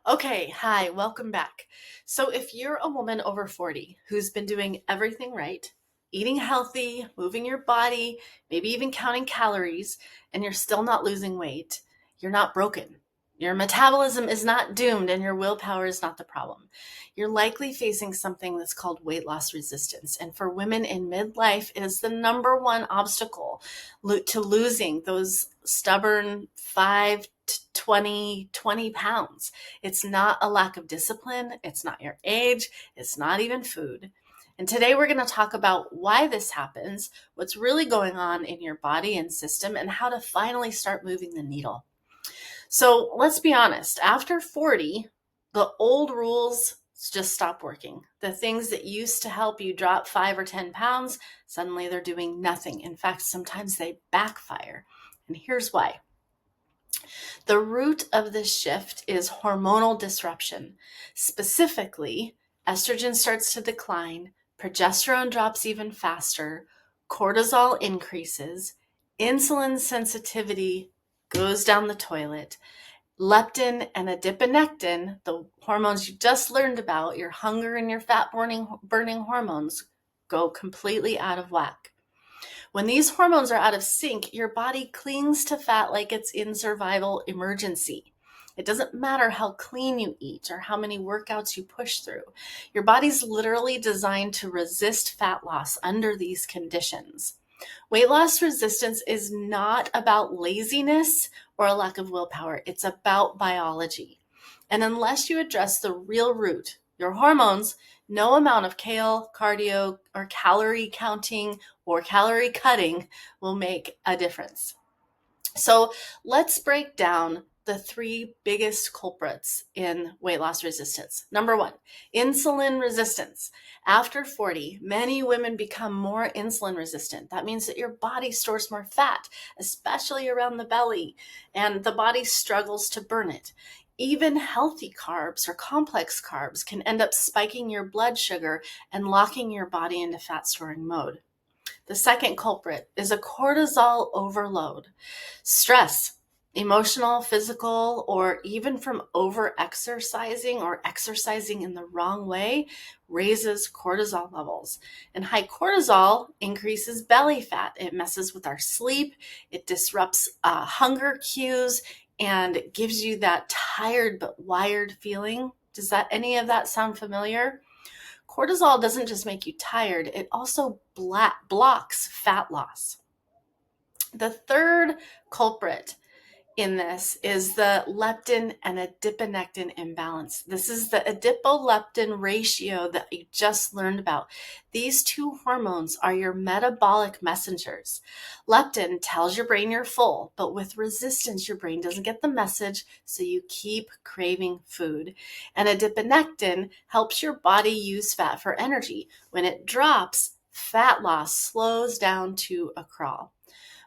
Okay, hi, welcome back. So, if you're a woman over 40 who's been doing everything right, eating healthy, moving your body, maybe even counting calories, and you're still not losing weight, you're not broken. Your metabolism is not doomed and your willpower is not the problem. You're likely facing something that's called weight loss resistance. And for women in midlife, it is the number one obstacle to losing those stubborn 5 to 20 pounds. It's not a lack of discipline. It's not your age. It's not even food. And today we're going to talk about why this happens, what's really going on in your body and system, and how to finally start moving the needle. So let's be honest, after 40, the old rules just stop working. The things that used to help you drop 5 or 10 pounds, suddenly they're doing nothing. In fact, sometimes they backfire. And here's why. The root of this shift is hormonal disruption. Specifically, estrogen starts to decline, progesterone drops even faster, cortisol increases, insulin sensitivity goes down the toilet, leptin and adiponectin, the hormones you just learned about, your hunger and your fat burning hormones, go completely out of whack. When these hormones are out of sync, your body clings to fat like it's in survival emergency. It doesn't matter how clean you eat or how many workouts you push through. Your body's literally designed to resist fat loss under these conditions. Weight loss resistance is not about laziness or a lack of willpower. It's about biology. And unless you address the real root, your hormones, no amount of kale, cardio, or calorie counting or calorie cutting will make a difference. So let's break down the three biggest culprits in weight loss resistance. Number one, insulin resistance. After 40, many women become more insulin resistant. That means that your body stores more fat, especially around the belly, and the body struggles to burn it. Even healthy carbs or complex carbs can end up spiking your blood sugar and locking your body into fat storing mode. The second culprit is a cortisol overload. Stress, emotional, physical, or even from over exercising or exercising in the wrong way, raises cortisol levels. And high cortisol increases belly fat. It messes with our sleep, it disrupts hunger cues, and gives you that tired but wired feeling. Does that any of that sound familiar? Cortisol doesn't just make you tired, it also blocks fat loss. The third culprit in this is the leptin and adiponectin imbalance. This is the adipoleptin ratio that you just learned about. These two hormones are your metabolic messengers. Leptin tells your brain you're full, but with resistance, your brain doesn't get the message, so you keep craving food. And adiponectin helps your body use fat for energy. When it drops, fat loss slows down to a crawl.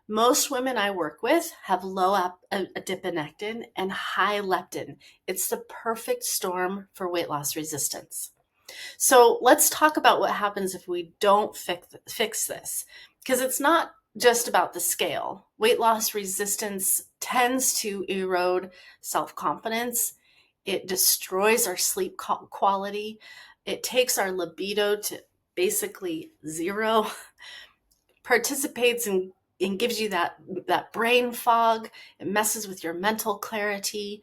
Most women I work with have low adiponectin and high leptin. It's the perfect storm for weight loss resistance. So let's talk about what happens if we don't fix this, because it's not just about the scale. Weight loss resistance tends to erode self-confidence. It destroys our sleep quality. It takes our libido to basically zero, participates in and gives you that brain fog. It messes with your mental clarity.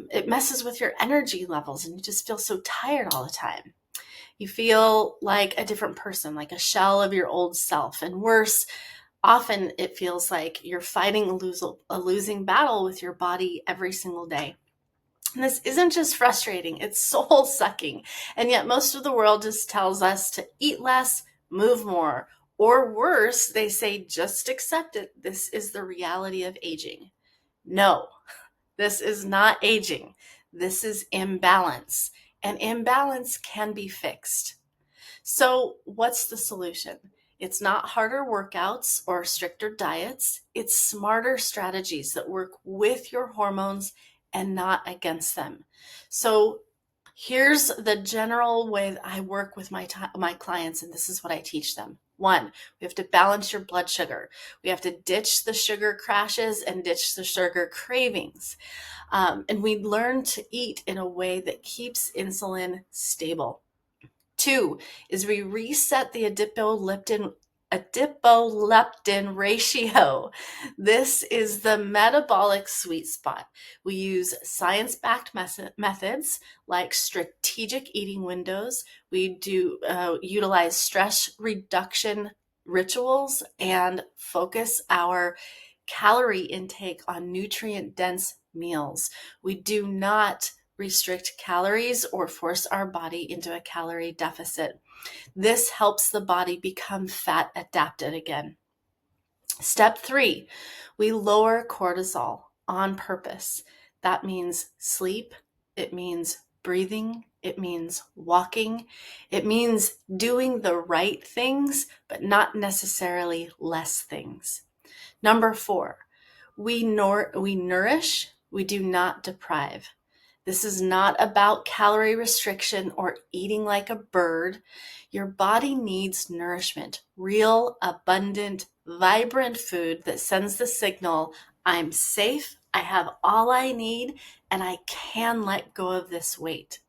It messes with your energy levels, and you just feel so tired all the time. You feel like a different person, like a shell of your old self. And worse, often it feels like you're fighting a losing battle with your body every single day. And this isn't just frustrating, it's soul sucking. And yet most of the world just tells us to eat less, move more, or worse, they say just accept it. This is the reality of aging. No, this is not aging. This is imbalance. And imbalance can be fixed. So, what's the solution? It's not harder workouts or stricter diets. It's smarter strategies that work with your hormones and not against them. So, here's the general way that I work with my clients, and this is what I teach them. One, we have to balance your blood sugar. We have to ditch the sugar crashes and ditch the sugar cravings. And we learn to eat in a way that keeps insulin stable. Two is we reset the adipoleptin ratio. This is the metabolic sweet spot. We use science-backed methods like strategic eating windows. We do utilize stress reduction rituals and focus our calorie intake on nutrient-dense meals. We do not restrict calories or force our body into a calorie deficit. This helps the body become fat adapted again. Step 3, we lower cortisol on purpose. That means sleep, it means breathing, it means walking, it means doing the right things, but not necessarily less things. Number 4, we nourish, we do not deprive. This is not about calorie restriction or eating like a bird. Your body needs nourishment, real, abundant, vibrant food that sends the signal, I'm safe, I have all I need, and I can let go of this weight.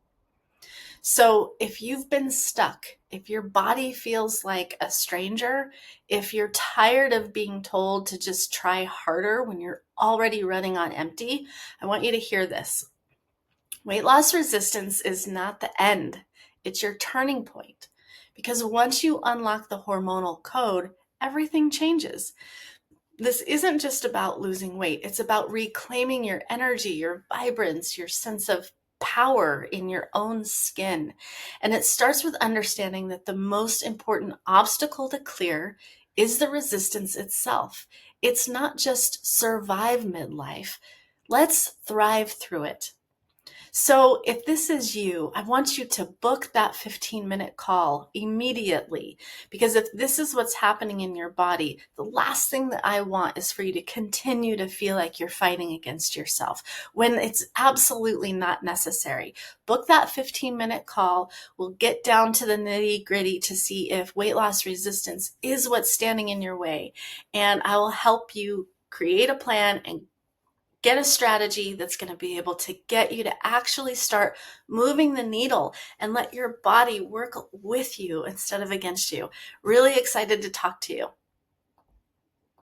So if you've been stuck, if your body feels like a stranger, if you're tired of being told to just try harder when you're already running on empty, I want you to hear this. Weight loss resistance is not the end. It's your turning point. Because once you unlock the hormonal code, everything changes. This isn't just about losing weight. It's about reclaiming your energy, your vibrance, your sense of power in your own skin. And it starts with understanding that the most important obstacle to clear is the resistance itself. It's not just survive midlife. Let's thrive through it. So if this is you, I want you to book that 15-minute call immediately, because if this is what's happening in your body, the last thing that I want is for you to continue to feel like you're fighting against yourself when it's absolutely not necessary. Book that 15-minute call. We'll get down to the nitty-gritty to see if weight loss resistance is what's standing in your way, and I will help you create a plan and get a strategy that's going to be able to get you to actually start moving the needle and let your body work with you instead of against you. Really excited to talk to you.